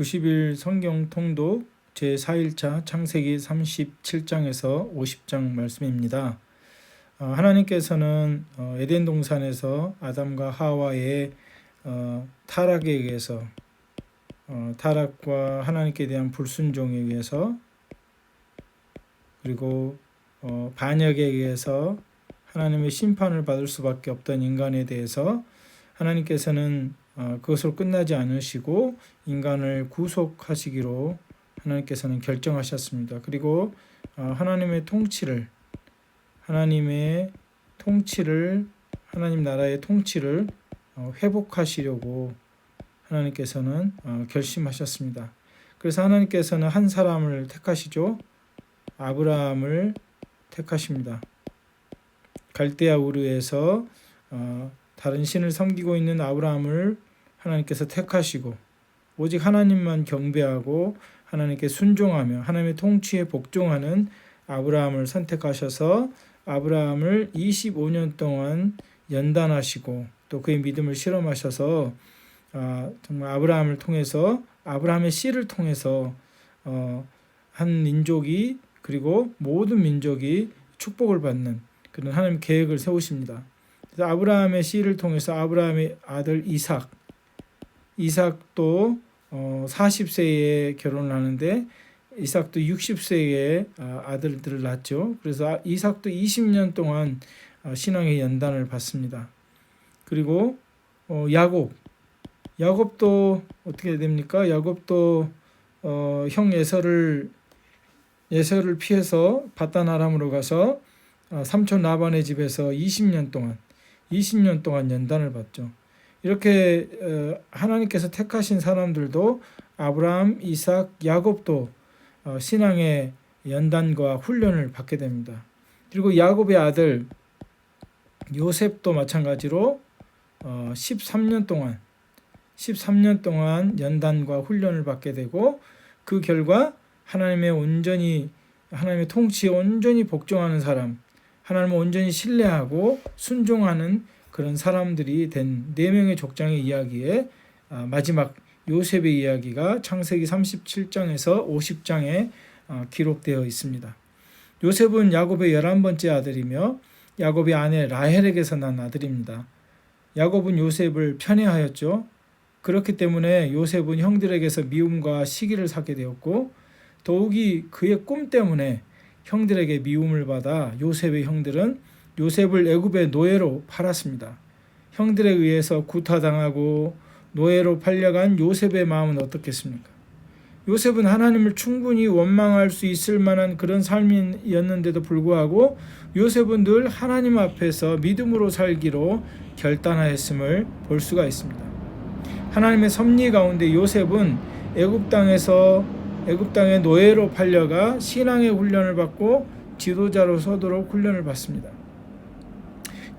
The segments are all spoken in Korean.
90일 성경 통독 제4일차 창세기 37장에서 50장 말씀입니다. 하나님께서는 에덴 동산에서 아담과 하와의 타락에 의해서 타락과 하나님께 대한 불순종에 의해서 그리고 반역에 의해서 하나님의 심판을 받을 수밖에 없던 인간에 대해서 하나님께서는 그것으로 끝나지 않으시고 인간을 구속하시기로 하나님께서는 결정하셨습니다. 그리고 하나님 나라의 통치를 회복하시려고 하나님께서는 결심하셨습니다. 그래서 하나님께서는 한 사람을 택하시죠. 아브라함을 택하십니다. 갈대아 우르에서 다른 신을 섬기고 있는 아브라함을 하나님께서 택하시고 오직 하나님만 경배하고 하나님께 순종하며 하나님의 통치에 복종하는 아브라함을 선택하셔서 아브라함을 25년 동안 연단하시고 또 그의 믿음을 실험하셔서 정말 아브라함을 통해서 아브라함의 씨를 통해서 한 민족이 그리고 모든 민족이 축복을 받는 그런 하나님 계획을 세우십니다. 그래서 아브라함의 씨를 통해서 아브라함의 아들 이삭도 40세에 결혼을 하는데 이삭도 60세에 아들들을 낳죠. 그래서 이삭도 20년 동안 신앙의 연단을 받습니다. 그리고 야곱도 어떻게 됩니까? 야곱도 형 에서를 피해서 바단 아람으로 가서 삼촌 라반의 집에서 20년 동안 연단을 받죠. 이렇게 하나님께서 택하신 사람들도 아브라함, 이삭, 야곱도 신앙의 연단과 훈련을 받게 됩니다. 그리고 야곱의 아들 요셉도 마찬가지로 13년 동안 연단과 훈련을 받게 되고 그 결과 하나님의 통치에 온전히 복종하는 사람, 하나님을 온전히 신뢰하고 순종하는 그런 사람들이 된 4명의 족장의 이야기에 마지막 요셉의 이야기가 창세기 37장에서 50장에 기록되어 있습니다. 요셉은 야곱의 11번째 아들이며 야곱의 아내 라헬에게서 난 아들입니다. 야곱은 요셉을 편애하였죠. 그렇기 때문에 요셉은 형들에게서 미움과 시기를 사게 되었고 더욱이 그의 꿈 때문에 형들에게 미움을 받아 요셉의 형들은 요셉을 애굽의 노예로 팔았습니다. 형들에 의해서 구타당하고 노예로 팔려간 요셉의 마음은 어떻겠습니까? 요셉은 하나님을 충분히 원망할 수 있을 만한 그런 삶이었는데도 불구하고 요셉은 늘 하나님 앞에서 믿음으로 살기로 결단하였음을 볼 수가 있습니다. 하나님의 섭리 가운데 요셉은 애굽 땅의 노예로 팔려가 신앙의 훈련을 받고 지도자로 서도록 훈련을 받습니다.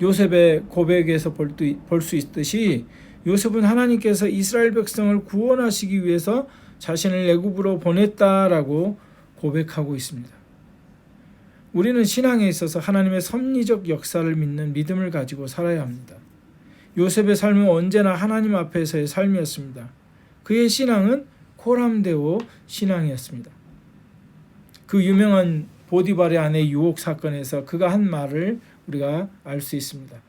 요셉의 고백에서 볼 수 있듯이 요셉은 하나님께서 이스라엘 백성을 구원하시기 위해서 자신을 애굽으로 보냈다라고 고백하고 있습니다. 우리는 신앙에 있어서 하나님의 섭리적 역사를 믿는 믿음을 가지고 살아야 합니다. 요셉의 삶은 언제나 하나님 앞에서의 삶이었습니다. 그의 신앙은 코람데오 신앙이었습니다. 그 유명한 보디발의 아내 유혹 사건에서 그가 한 말을 우리가 알 수 있습니다.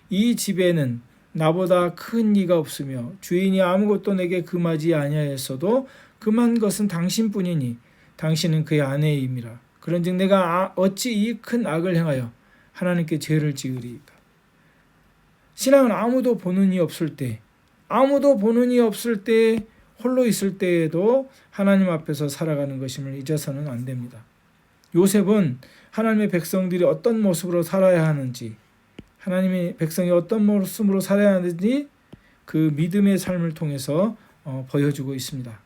이 집에는 나보다 큰 이가 없으며 주인이 아무것도 내게 금하지 아니하였어도 금한 것은 당신뿐이니 당신은 그의 아내임이라. 그런즉 내가 어찌 이 큰 악을 행하여 하나님께 죄를 지으리이까. 신앙은 아무도 보는 이 없을 때 홀로 있을 때에도 하나님 앞에서 살아가는 것임을 잊어서는 안 됩니다. 요셉은 하나님의 백성들이 어떤 모습으로 살아야 하는지, 하나님의 백성이 어떤 모습으로 살아야 하는지 그 믿음의 삶을 통해서 보여주고 있습니다.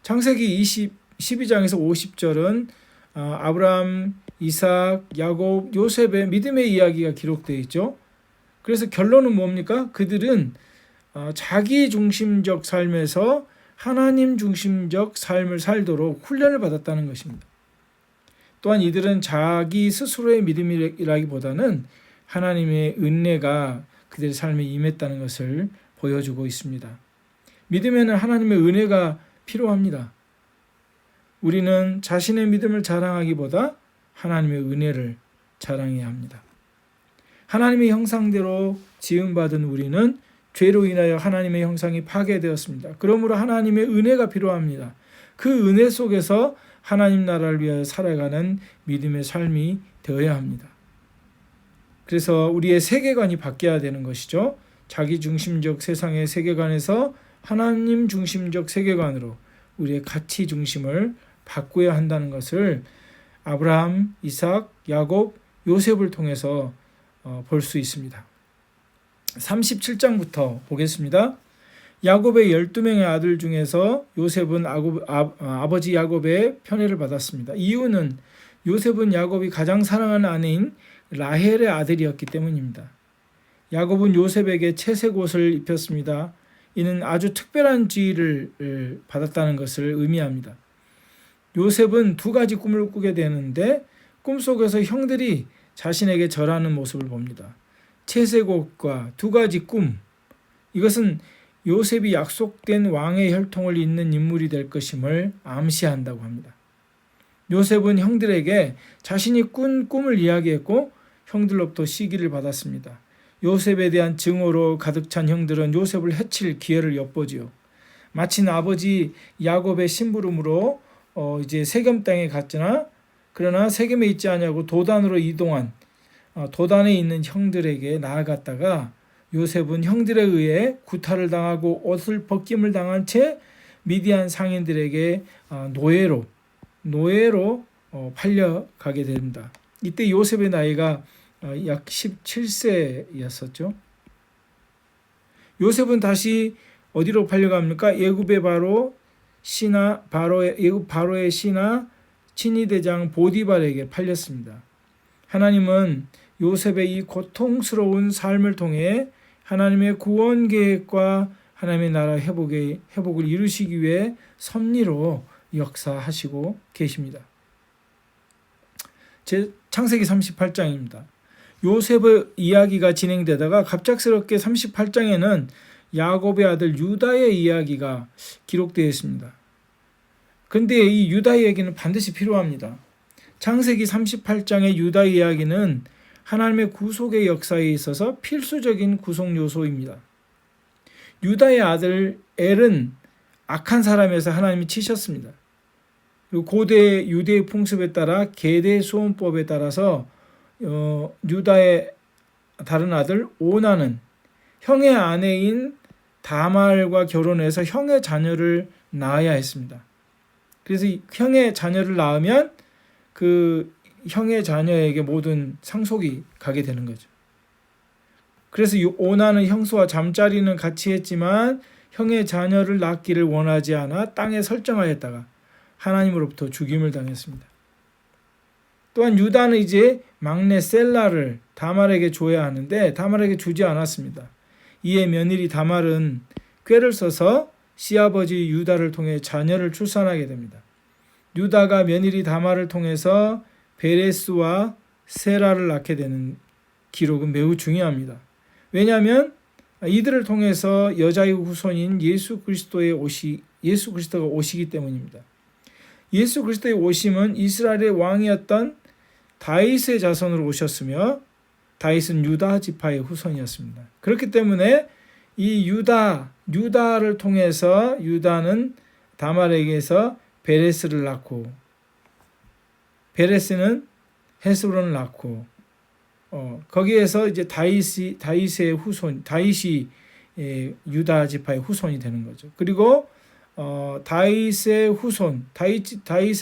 창세기 12장에서 50절은 아브라함, 이삭, 야곱, 요셉의 믿음의 이야기가 기록되어 있죠. 그래서 결론은 뭡니까? 그들은 자기 중심적 삶에서 하나님 중심적 삶을 살도록 훈련을 받았다는 것입니다. 또한 이들은 자기 스스로의 믿음이라기보다는 하나님의 은혜가 그들의 삶에 임했다는 것을 보여주고 있습니다. 믿음에는 하나님의 은혜가 필요합니다. 우리는 자신의 믿음을 자랑하기보다 하나님의 은혜를 자랑해야 합니다. 하나님의 형상대로 지음받은 우리는 죄로 인하여 하나님의 형상이 파괴되었습니다. 그러므로 하나님의 은혜가 필요합니다. 그 은혜 속에서 하나님 나라를 위하여 살아가는 믿음의 삶이 되어야 합니다. 그래서 우리의 세계관이 바뀌어야 되는 것이죠. 자기 중심적 세상의 세계관에서 하나님 중심적 세계관으로 우리의 가치 중심을 바꿔야 한다는 것을 아브라함, 이삭, 야곱, 요셉을 통해서 볼 수 있습니다. 37장부터 보겠습니다. 야곱의 12명의 아들 중에서 요셉은 아버지 야곱의 편애를 받았습니다. 이유는 요셉은 야곱이 가장 사랑하는 아내인 라헬의 아들이었기 때문입니다. 야곱은 요셉에게 채색 옷을 입혔습니다. 이는 아주 특별한 지위를 받았다는 것을 의미합니다. 요셉은 두 가지 꿈을 꾸게 되는데 꿈속에서 형들이 자신에게 절하는 모습을 봅니다. 채색 옷과 두 가지 꿈, 이것은 요셉이 약속된 왕의 혈통을 잇는 인물이 될 것임을 암시한다고 합니다. 요셉은 형들에게 자신이 꾼 꿈을 이야기했고 형들로부터 시기를 받았습니다. 요셉에 대한 증오로 가득 찬 형들은 요셉을 해칠 기회를 엿보지요. 마침 아버지 야곱의 심부름으로 이제 세겜 땅에 갔으나 그러나 세겜에 있지 않냐고 도단으로 이동한 도단에 있는 형들에게 나아갔다가 요셉은 형들에 의해 구타를 당하고 옷을 벗김을 당한 채 미디안 상인들에게 노예로 팔려가게 됩니다. 이때 요셉의 나이가 약 17세였었죠. 요셉은 다시 어디로 팔려갑니까? 애굽의 애굽 바로의 신하 친위대장 보디발에게 팔렸습니다. 하나님은 요셉의 이 고통스러운 삶을 통해 하나님의 구원 계획과 하나님의 나라 회복을 이루시기 위해 섭리로 역사하시고 계십니다. 창세기 38장입니다. 요셉의 이야기가 진행되다가 갑작스럽게 38장에는 야곱의 아들 유다의 이야기가 기록되어 있습니다. 그런데 이 유다 이야기는 반드시 필요합니다. 창세기 38장의 유다 이야기는 하나님의 구속의 역사에 있어서 필수적인 구속 요소입니다. 유다의 아들 엘은 악한 사람에서 하나님이 치셨습니다. 그리고 고대 유대의 풍습에 따라 계대 수원법에 따라서 유다의 다른 아들 오나는 형의 아내인 다말과 결혼해서 형의 자녀를 낳아야 했습니다. 그래서 형의 자녀를 낳으면 그 형의 자녀에게 모든 상속이 가게 되는 거죠. 그래서 오나는 형수와 잠자리는 같이 했지만 형의 자녀를 낳기를 원하지 않아 땅에 설정하였다가 하나님으로부터 죽임을 당했습니다. 또한 유다는 이제 막내 셀라를 다말에게 줘야 하는데 다말에게 주지 않았습니다. 이에 며느리 다말은 꾀를 써서 시아버지 유다를 통해 자녀를 출산하게 됩니다. 유다가 며느리 다말을 통해서 베레스와 세라를 낳게 되는 기록은 매우 중요합니다. 왜냐하면 이들을 통해서 여자의 후손인 예수 그리스도가 오시기 때문입니다. 예수 그리스도의 오심은 이스라엘의 왕이었던 다윗의 자손으로 오셨으며 다윗은 유다 지파의 후손이었습니다. 그렇기 때문에 이 유다를 통해서 유다는 다말에게서 베레스를 낳고 베레스는 헤스론을 낳고 거기에서 이제 다윗의 후손, 다윗이 유다 지파의 후손이 되는 거죠. 그리고 다윗의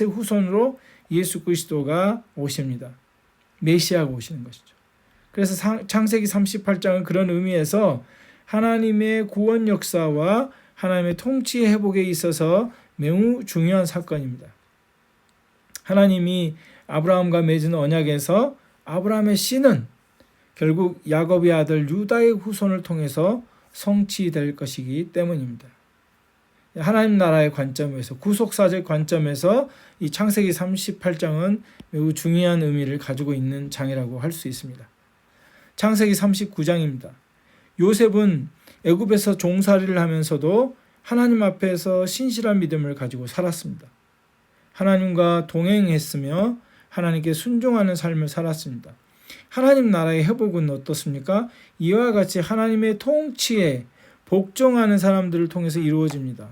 후손으로 예수 그리스도가 오십니다. 메시아가 오시는 것이죠. 그래서 창세기 38장은 그런 의미에서 하나님의 구원 역사와 하나님의 통치 회복에 있어서 매우 중요한 사건입니다. 하나님이 아브라함과 맺은 언약에서 아브라함의 씨는 결국 야곱의 아들 유다의 후손을 통해서 성취될 것이기 때문입니다. 하나님 나라의 관점에서 구속사적 관점에서 이 창세기 38장은 매우 중요한 의미를 가지고 있는 장이라고 할 수 있습니다. 창세기 39장입니다. 요셉은 애굽에서 종살이를 하면서도 하나님 앞에서 신실한 믿음을 가지고 살았습니다. 하나님과 동행했으며 하나님께 순종하는 삶을 살았습니다. 하나님 나라의 회복은 어떻습니까? 이와 같이 하나님의 통치에 복종하는 사람들을 통해서 이루어집니다.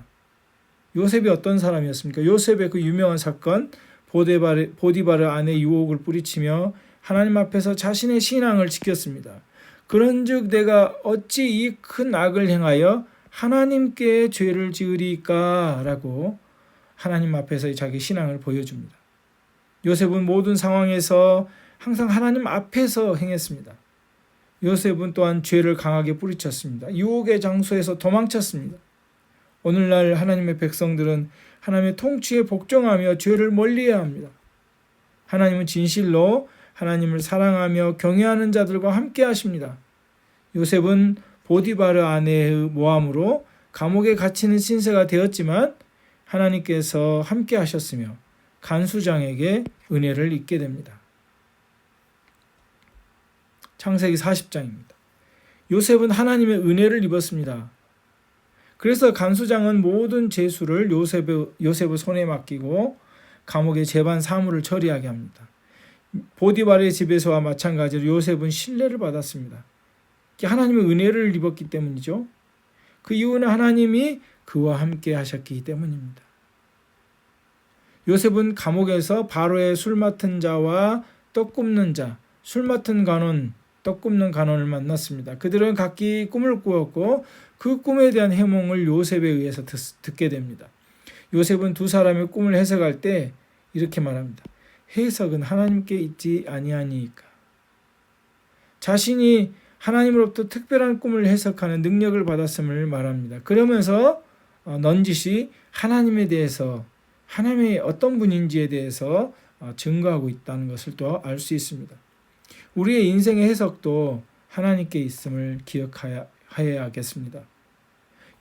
요셉이 어떤 사람이었습니까? 요셉의 그 유명한 사건, 보디바르 아내 유혹을 뿌리치며 하나님 앞에서 자신의 신앙을 지켰습니다. 그런즉 내가 어찌 이 큰 악을 행하여 하나님께 죄를 지으리까? 라고 하나님 앞에서 자기 신앙을 보여줍니다. 요셉은 모든 상황에서 항상 하나님 앞에서 행했습니다. 요셉은 또한 죄를 강하게 뿌리쳤습니다. 유혹의 장소에서 도망쳤습니다. 오늘날 하나님의 백성들은 하나님의 통치에 복종하며 죄를 멀리해야 합니다. 하나님은 진실로 하나님을 사랑하며 경외하는 자들과 함께 하십니다. 요셉은 보디바르 아내의 모함으로 감옥에 갇히는 신세가 되었지만 하나님께서 함께 하셨으며 간수장에게 은혜를 입게 됩니다. 창세기 40장입니다. 요셉은 하나님의 은혜를 입었습니다. 그래서 간수장은 모든 죄수를 요셉의 손에 맡기고 감옥의 재반 사무를 처리하게 합니다. 보디바르의 집에서와 마찬가지로 요셉은 신뢰를 받았습니다. 하나님의 은혜를 입었기 때문이죠. 그 이유는 하나님이 그와 함께 하셨기 때문입니다. 요셉은 감옥에서 바로의 술 맡은 자와 떡 굽는 자, 술 맡은 간원, 떡 굽는 간원을 만났습니다. 그들은 각기 꿈을 꾸었고 그 꿈에 대한 해몽을 요셉에 의해서 듣게 됩니다. 요셉은 두 사람의 꿈을 해석할 때 이렇게 말합니다. 해석은 하나님께 있지 아니하니까. 자신이 하나님으로부터 특별한 꿈을 해석하는 능력을 받았음을 말합니다. 그러면서 넌지시 하나님에 대해서 하나님의 어떤 분인지에 대해서 증거하고 있다는 것을 또 알 수 있습니다. 우리의 인생의 해석도 하나님께 있음을 기억하여야겠습니다.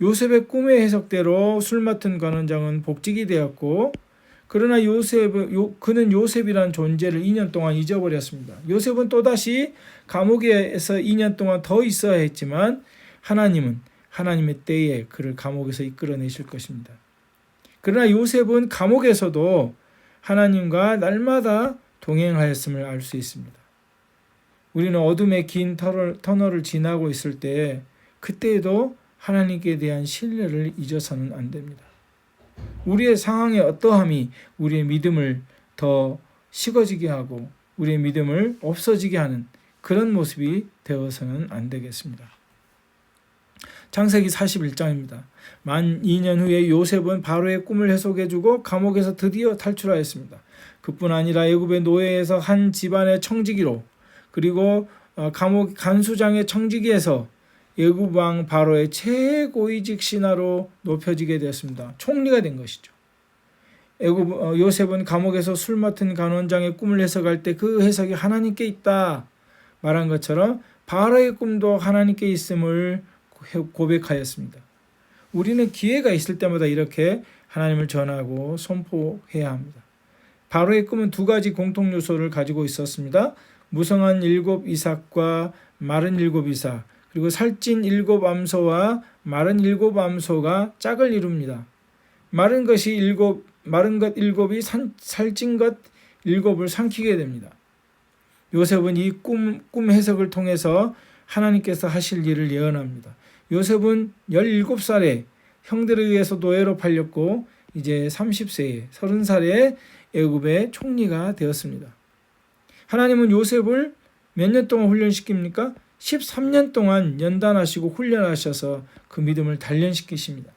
요셉의 꿈의 해석대로 술 맡은 관원장은 복직이 되었고 그러나 그는 요셉이라는 존재를 2년 동안 잊어버렸습니다. 요셉은 또다시 감옥에서 2년 동안 더 있어야 했지만 하나님은 하나님의 때에 그를 감옥에서 이끌어내실 것입니다. 그러나 요셉은 감옥에서도 하나님과 날마다 동행하였음을 알 수 있습니다. 우리는 어둠의 긴 터널을 지나고 있을 때 그때에도 하나님께 대한 신뢰를 잊어서는 안 됩니다. 우리의 상황의 어떠함이 우리의 믿음을 더 식어지게 하고 우리의 믿음을 없어지게 하는 그런 모습이 되어서는 안 되겠습니다. 창세기 41장입니다. 만 2년 후에 요셉은 바로의 꿈을 해석해주고 감옥에서 드디어 탈출하였습니다. 그뿐 아니라 애굽의 노예에서 한 집안의 청지기로 그리고 감옥 간수장의 청지기에서 애굽 왕 바로의 최고위직 신하로 높여지게 되었습니다. 총리가 된 것이죠. 요셉은 감옥에서 술 맡은 간원장의 꿈을 해석할 때 그 해석이 하나님께 있다 말한 것처럼 바로의 꿈도 하나님께 있음을 고백하였습니다. 우리는 기회가 있을 때마다 이렇게 하나님을 전하고 선포해야 합니다. 바로의 꿈은 두 가지 공통 요소를 가지고 있었습니다. 무성한 7 이삭과 마른 7 이삭, 그리고 살찐 7 암소와 마른 7 암소가 짝을 이룹니다. 마른 것 7이 살찐 것 7을 삼키게 됩니다. 요셉은 이 꿈 해석을 통해서 하나님께서 하실 일을 예언합니다. 요셉은 17살에 형들에 의해서 노예로 팔렸고 이제 30세에 30살에 애굽의 총리가 되었습니다. 하나님은 요셉을 몇 년 동안 훈련시킵니까? 13년 동안 연단하시고 훈련하셔서 그 믿음을 단련시키십니다.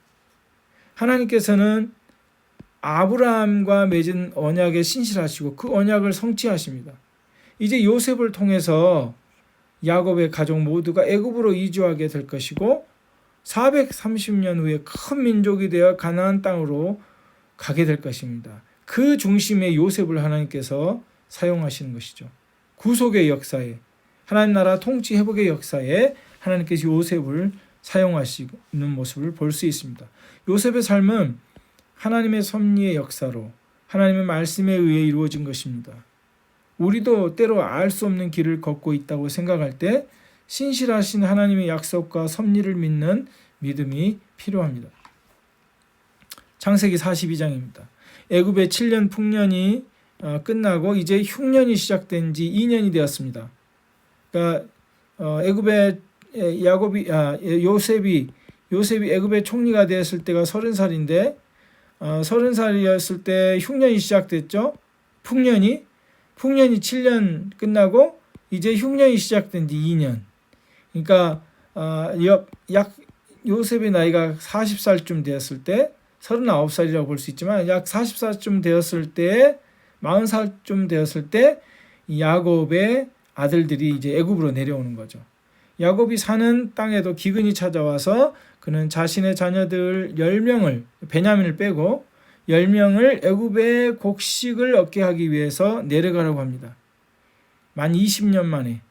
하나님께서는 아브라함과 맺은 언약에 신실하시고 그 언약을 성취하십니다. 이제 요셉을 통해서 야곱의 가족 모두가 애굽으로 이주하게 될 것이고 430년 후에 큰 민족이 되어 가나안 땅으로 가게 될 것입니다. 그 중심에 요셉을 하나님께서 사용하시는 것이죠. 구속의 역사에 하나님 나라 통치 회복의 역사에 하나님께서 요셉을 사용하시는 모습을 볼 수 있습니다. 요셉의 삶은 하나님의 섭리의 역사로 하나님의 말씀에 의해 이루어진 것입니다. 우리도 때로 알 수 없는 길을 걷고 있다고 생각할 때 신실하신 하나님의 약속과 섭리를 믿는 믿음이 필요합니다. 창세기 42장입니다. 애굽의 7년 풍년이 끝나고 이제 흉년이 시작된 지 2년이 되었습니다. 그러니까 애굽의 요셉이 애굽의 총리가 되었을 때가 30살인데 30살이었을 때 흉년이 시작됐죠. 풍년이 7년 끝나고 이제 흉년이 시작된 지 2년. 그러니까 약 요셉의 나이가 40살쯤 되었을 때 39살이라고 볼 수 있지만 약 40살쯤 되었을 때 40살쯤 되었을 때 야곱의 아들들이 이제 애굽으로 내려오는 거죠. 야곱이 사는 땅에도 기근이 찾아와서 그는 자신의 자녀들 10명을 베냐민을 빼고 10명을 애굽의 곡식을 얻게 하기 위해서 내려가라고 합니다. 만 20년 만에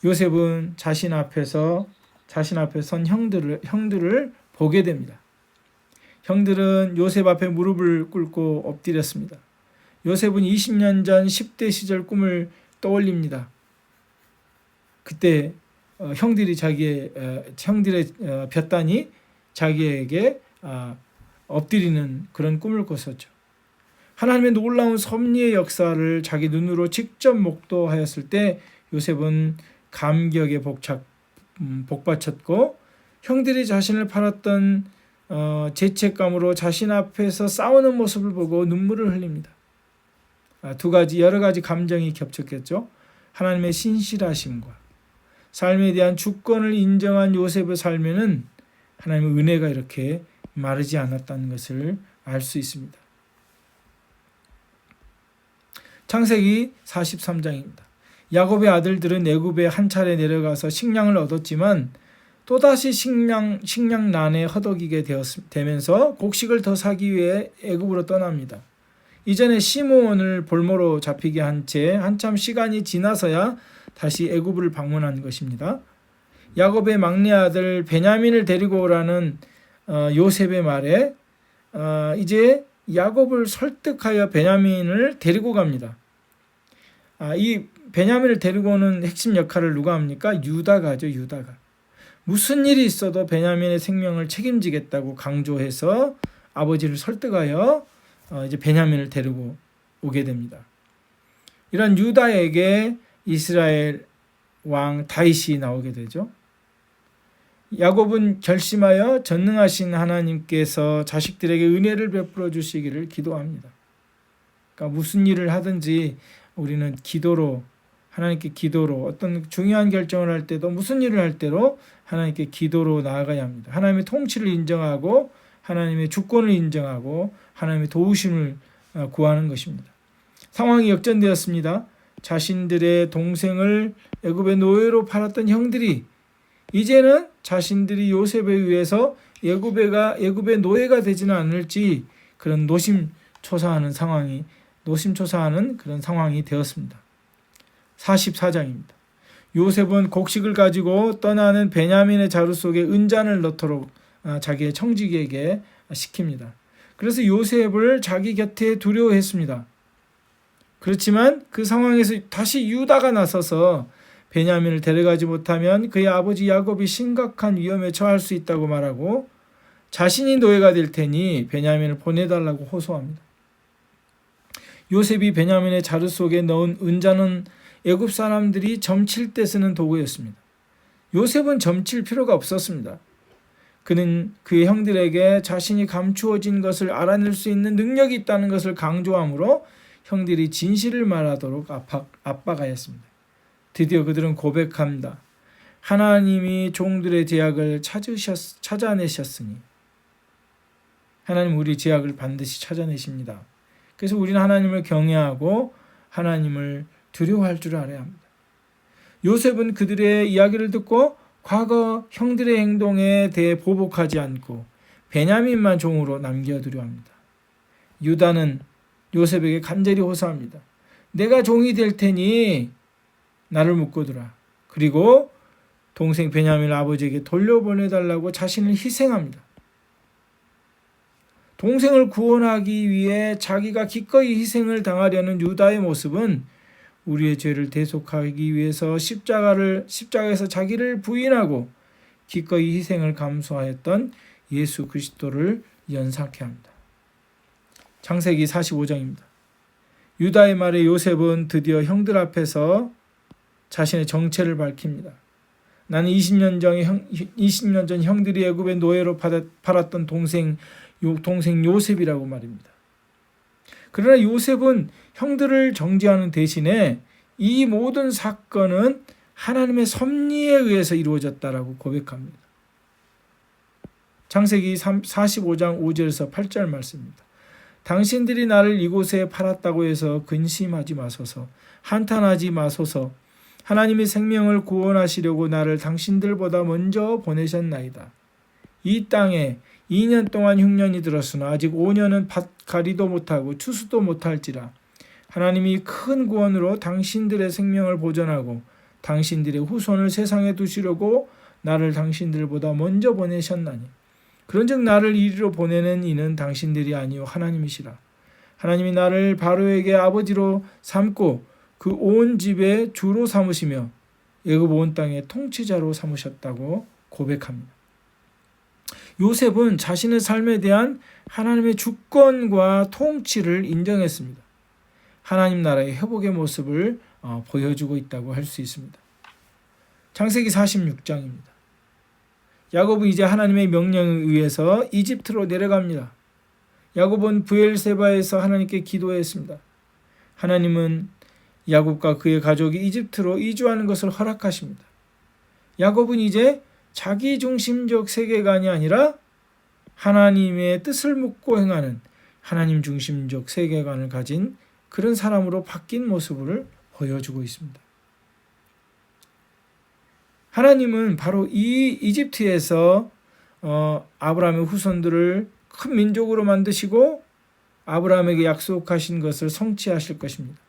요셉은 자신 앞에 선 형들을 보게 됩니다. 형들은 요셉 앞에 무릎을 꿇고 엎드렸습니다. 요셉은 20년 전 10대 시절 꿈을 떠올립니다. 그때 형들의 볕단이 자기에게 엎드리는 그런 꿈을 꿨었죠. 하나님의 놀라운 섭리의 역사를 자기 눈으로 직접 목도하였을 때 요셉은 감격에 복받쳤고 형들이 자신을 팔았던 죄책감으로 자신 앞에서 싸우는 모습을 보고 눈물을 흘립니다. 여러 가지 감정이 겹쳤겠죠. 하나님의 신실하심과 삶에 대한 주권을 인정한 요셉의 삶에는 하나님의 은혜가 이렇게 마르지 않았다는 것을 알 수 있습니다. 창세기 43장입니다. 야곱의 아들들은 애굽에 한 차례 내려가서 식량을 얻었지만 또다시 식량난에 허덕이게 되면서 곡식을 더 사기 위해 애굽으로 떠납니다. 이전에 시므온을 볼모로 잡히게 한 채 한참 시간이 지나서야 다시 애굽을 방문한 것입니다. 야곱의 막내 아들 베냐민을 데리고 오라는 요셉의 말에 이제 야곱을 설득하여 베냐민을 데리고 갑니다. 이 베냐민을 데리고 오는 핵심 역할을 누가 합니까? 유다가죠. 유다가. 무슨 일이 있어도 베냐민의 생명을 책임지겠다고 강조해서 아버지를 설득하여 이제 베냐민을 데리고 오게 됩니다. 이런 유다에게 이스라엘 왕 다윗이 나오게 되죠. 야곱은 결심하여 전능하신 하나님께서 자식들에게 은혜를 베풀어 주시기를 기도합니다. 그러니까 무슨 일을 하든지 우리는 하나님께 기도로 어떤 중요한 결정을 할 때도 무슨 일을 할 때로 하나님께 기도로 나아가야 합니다. 하나님의 통치를 인정하고 하나님의 주권을 인정하고 하나님의 도우심을 구하는 것입니다. 상황이 역전되었습니다. 자신들의 동생을 애굽의 노예로 팔았던 형들이 이제는 자신들이 요셉에 의해서 애굽의 노예가 되지는 않을지 그런 노심초사하는 그런 상황이 되었습니다. 44장입니다. 요셉은 곡식을 가지고 떠나는 베냐민의 자루 속에 은잔을 넣도록 자기의 청지기에게 시킵니다. 그래서 요셉을 자기 곁에 두려워했습니다. 그렇지만 그 상황에서 다시 유다가 나서서 베냐민을 데려가지 못하면 그의 아버지 야곱이 심각한 위험에 처할 수 있다고 말하고 자신이 노예가 될 테니 베냐민을 보내달라고 호소합니다. 요셉이 베냐민의 자루 속에 넣은 은잔은 애굽 사람들이 점칠 때 쓰는 도구였습니다. 요셉은 점칠 필요가 없었습니다. 그는 그의 형들에게 자신이 감추어진 것을 알아낼 수 있는 능력이 있다는 것을 강조하므로 형들이 진실을 말하도록 압박하였습니다. 드디어 그들은 고백합니다. 하나님이 종들의 죄악을 찾아내셨으니 하나님 우리 죄악을 반드시 찾아내십니다. 그래서 우리는 하나님을 경외하고 하나님을 두려워할 줄 알아야 합니다. 요셉은 그들의 이야기를 듣고 과거 형들의 행동에 대해 보복하지 않고 베냐민만 종으로 남겨두려 합니다. 유다는 요셉에게 간절히 호소합니다. 내가 종이 될 테니 나를 묶어두라. 그리고 동생 베냐민을 아버지에게 돌려보내달라고 자신을 희생합니다. 동생을 구원하기 위해 자기가 기꺼이 희생을 당하려는 유다의 모습은 우리의 죄를 대속하기 위해서 십자가에서 자기를 부인하고 기꺼이 희생을 감수하였던 예수 그리스도를 연상케 합니다. 창세기 45장입니다. 유다의 말에 요셉은 드디어 형들 앞에서 자신의 정체를 밝힙니다. 나는 20년 전 형들이 애굽의 노예로 팔았던 동생 요셉이라고 말입니다. 그러나 요셉은 형들을 정죄하는 대신에 이 모든 사건은 하나님의 섭리에 의해서 이루어졌다라고 고백합니다. 창세기 45장 5절에서 8절 말씀입니다. 당신들이 나를 이곳에 팔았다고 해서 근심하지 마소서, 한탄하지 마소서. 하나님이 생명을 구원하시려고 나를 당신들보다 먼저 보내셨나이다. 이 땅에 2년 동안 흉년이 들었으나 아직 5년은 밭가리도 못하고 추수도 못할지라. 하나님이 큰 구원으로 당신들의 생명을 보존하고 당신들의 후손을 세상에 두시려고 나를 당신들보다 먼저 보내셨나니 그런즉 나를 이리로 보내는 이는 당신들이 아니요 하나님이시라. 하나님이 나를 바로에게 아버지로 삼고 그 온 집의 주로 삼으시며 애굽 온 땅의 통치자로 삼으셨다고 고백합니다. 요셉은 자신의 삶에 대한 하나님의 주권과 통치를 인정했습니다. 하나님 나라의 회복의 모습을 보여주고 있다고 할 수 있습니다. 창세기 46장입니다. 야곱은 이제 하나님의 명령에 의해서 이집트로 내려갑니다. 야곱은 브엘세바에서 하나님께 기도했습니다. 하나님은 야곱과 그의 가족이 이집트로 이주하는 것을 허락하십니다. 야곱은 이제 자기중심적 세계관이 아니라 하나님의 뜻을 묻고 행하는 하나님 중심적 세계관을 가진 그런 사람으로 바뀐 모습을 보여주고 있습니다. 하나님은 바로 이 이집트에서 아브라함의 후손들을 큰 민족으로 만드시고 아브라함에게 약속하신 것을 성취하실 것입니다.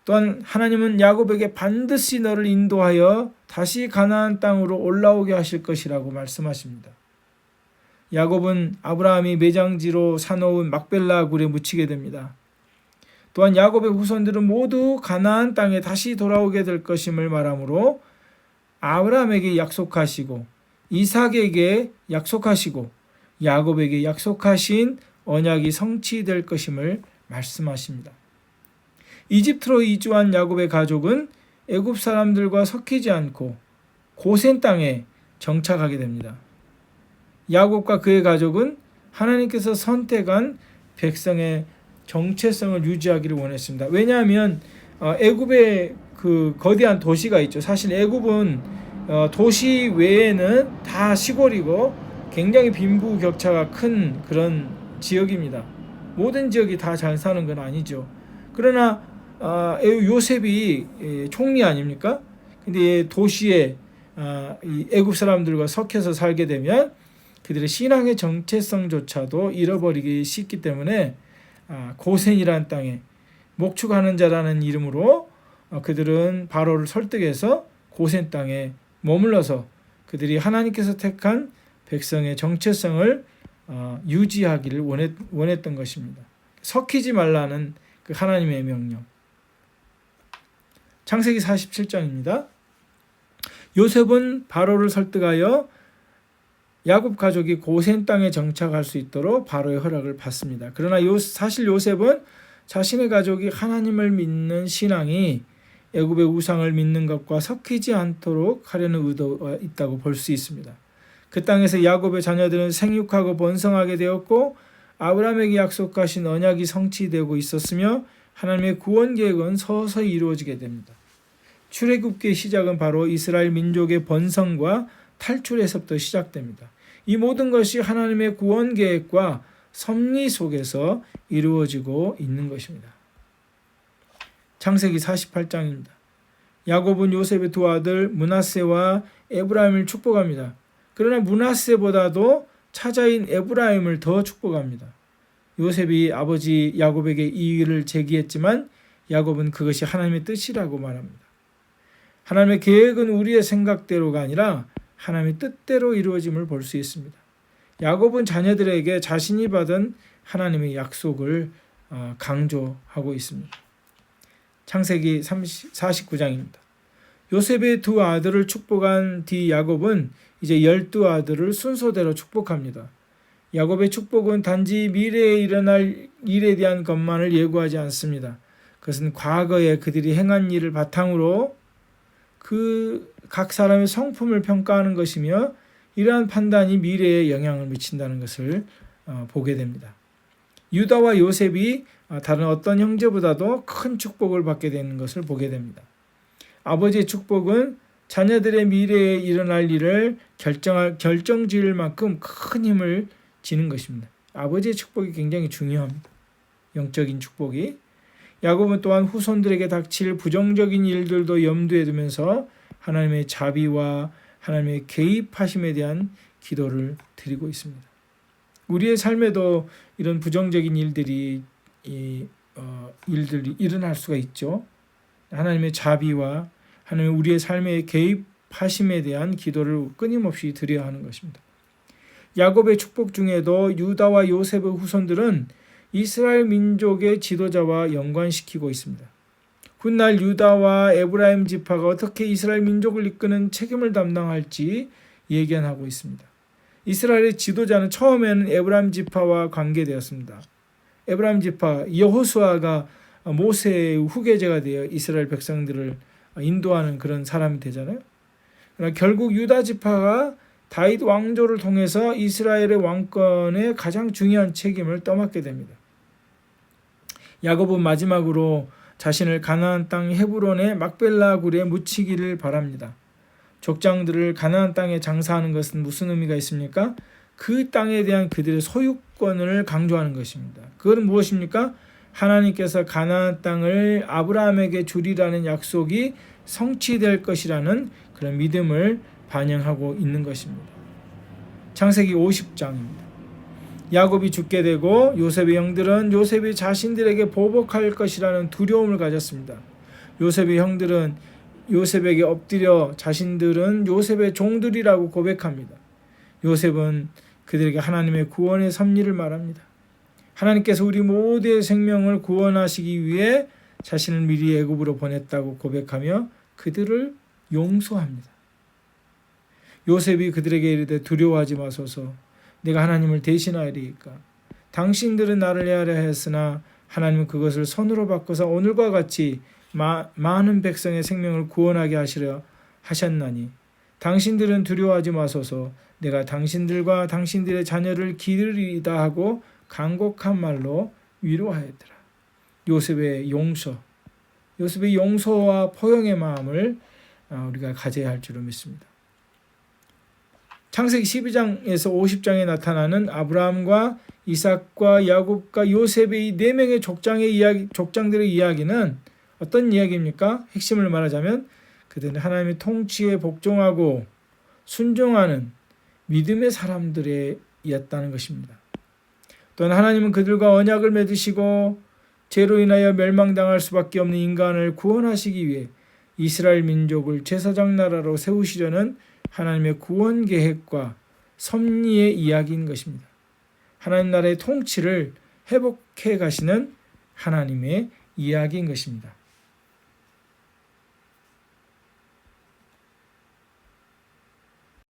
또한 하나님은 야곱에게 반드시 너를 인도하여 다시 가나안 땅으로 올라오게 하실 것이라고 말씀하십니다. 야곱은 아브라함이 매장지로 사놓은 막벨라 굴에 묻히게 됩니다. 또한 야곱의 후손들은 모두 가나안 땅에 다시 돌아오게 될 것임을 말하므로 아브라함에게 약속하시고 이삭에게 약속하시고 야곱에게 약속하신 언약이 성취될 것임을 말씀하십니다. 이집트로 이주한 야곱의 가족은 애굽 사람들과 섞이지 않고 고센 땅에 정착하게 됩니다. 야곱과 그의 가족은 하나님께서 선택한 백성의 정체성을 유지하기를 원했습니다. 왜냐하면 애굽에 그 거대한 도시가 있죠. 사실 애굽은 도시 외에는 다 시골이고 굉장히 빈부격차가 큰 그런 지역입니다. 모든 지역이 다 잘 사는 건 아니죠. 그러나 요셉이 총리 아닙니까? 근데 도시에 이 애굽 사람들과 섞여서 살게 되면 그들의 신앙의 정체성조차도 잃어버리기 쉽기 때문에 고센이라는 땅에 목축하는 자라는 이름으로 그들은 바로를 설득해서 고센 땅에 머물러서 그들이 하나님께서 택한 백성의 정체성을 유지하기를 원했던 것입니다. 섞이지 말라는 그 하나님의 명령. 창세기 47장입니다. 요셉은 바로를 설득하여 야곱 가족이 고센 땅에 정착할 수 있도록 바로의 허락을 받습니다. 그러나 사실 요셉은 자신의 가족이 하나님을 믿는 신앙이 애굽의 우상을 믿는 것과 섞이지 않도록 하려는 의도가 있다고 볼 수 있습니다. 그 땅에서 야곱의 자녀들은 생육하고 번성하게 되었고 아브라함에게 약속하신 언약이 성취되고 있었으며 하나님의 구원 계획은 서서히 이루어지게 됩니다. 출애굽기의 시작은 바로 이스라엘 민족의 번성과 탈출에서부터 시작됩니다. 이 모든 것이 하나님의 구원 계획과 섭리 속에서 이루어지고 있는 것입니다. 창세기 48장입니다. 야곱은 요셉의 두 아들 므낫세와 에브라임을 축복합니다. 그러나 므낫세보다도 차자인 에브라임을 더 축복합니다. 요셉이 아버지 야곱에게 이의를 제기했지만 야곱은 그것이 하나님의 뜻이라고 말합니다. 하나님의 계획은 우리의 생각대로가 아니라 하나님의 뜻대로 이루어짐을 볼 수 있습니다. 야곱은 자녀들에게 자신이 받은 하나님의 약속을 강조하고 있습니다. 창세기 49장입니다. 요셉의 두 아들을 축복한 뒤 야곱은 이제 12아들을 순서대로 축복합니다. 야곱의 축복은 단지 미래에 일어날 일에 대한 것만을 예고하지 않습니다. 그것은 과거에 그들이 행한 일을 바탕으로 그 각 사람의 성품을 평가하는 것이며 이러한 판단이 미래에 영향을 미친다는 것을 보게 됩니다. 유다와 요셉이 다른 어떤 형제보다도 큰 축복을 받게 되는 것을 보게 됩니다. 아버지의 축복은 자녀들의 미래에 일어날 일을 결정지을 만큼 큰 힘을 지는 것입니다. 아버지의 축복이 굉장히 중요합니다. 영적인 축복이. 야곱은 또한 후손들에게 닥칠 부정적인 일들도 염두에 두면서 하나님의 자비와 하나님의 개입하심에 대한 기도를 드리고 있습니다. 우리의 삶에도 이런 부정적인 일들이 일어날 수가 있죠. 하나님의 자비와 하나님 우리의 삶에 개입하심에 대한 기도를 끊임없이 드려야 하는 것입니다. 야곱의 축복 중에도 유다와 요셉의 후손들은 이스라엘 민족의 지도자와 연관시키고 있습니다. 훗날 유다와 에브라임 지파가 어떻게 이스라엘 민족을 이끄는 책임을 담당할지 예견하고 있습니다. 이스라엘의 지도자는 처음에는 에브라임 지파와 관계되었습니다. 에브라임 지파 여호수아가 모세의 후계자가 되어 이스라엘 백성들을 인도하는 그런 사람이 되잖아요. 그러나 결국 유다 지파가 다윗 왕조를 통해서 이스라엘의 왕권의 가장 중요한 책임을 떠맡게 됩니다. 야곱은 마지막으로 자신을 가나안 땅 헤브론의 막벨라 굴에 묻히기를 바랍니다. 족장들을 가나안 땅에 장사하는 것은 무슨 의미가 있습니까? 그 땅에 대한 그들의 소유권을 강조하는 것입니다. 그것은 무엇입니까? 하나님께서 가나안 땅을 아브라함에게 주리라는 약속이 성취될 것이라는 그런 믿음을 반영하고 있는 것입니다. 창세기 50장입니다. 야곱이 죽게 되고 요셉의 형들은 요셉이 자신들에게 보복할 것이라는 두려움을 가졌습니다. 요셉의 형들은 요셉에게 엎드려 자신들은 요셉의 종들이라고 고백합니다. 요셉은 그들에게 하나님의 구원의 섭리를 말합니다. 하나님께서 우리 모두의 생명을 구원하시기 위해 자신을 미리 애굽으로 보냈다고 고백하며 그들을 용서합니다. 요셉이 그들에게 이르되 두려워하지 마소서 내가 하나님을 대신하리이까 당신들은 나를 헤아려 했으나 하나님은 그것을 선으로 바꿔서 오늘과 같이 많은 백성의 생명을 구원하게 하시려 하셨나니 당신들은 두려워하지 마소서 내가 당신들과 당신들의 자녀를 기르리이다 하고 간곡한 말로 위로하였더라. 요셉의 용서와 포용의 마음을 우리가 가져야 할 줄로 믿습니다. 창세기 12장에서 50장에 나타나는 아브라함과 이삭과 야곱과 요셉의 이 네 명의 족장들의 이야기는 어떤 이야기입니까? 핵심을 말하자면 그들은 하나님의 통치에 복종하고 순종하는 믿음의 사람들이었다는 것입니다. 또한 하나님은 그들과 언약을 맺으시고 죄로 인하여 멸망당할 수밖에 없는 인간을 구원하시기 위해 이스라엘 민족을 제사장 나라로 세우시려는 하나님의 구원 계획과 섭리의 이야기인 것입니다. 하나님 나라의 통치를 회복해 가시는 하나님의 이야기인 것입니다.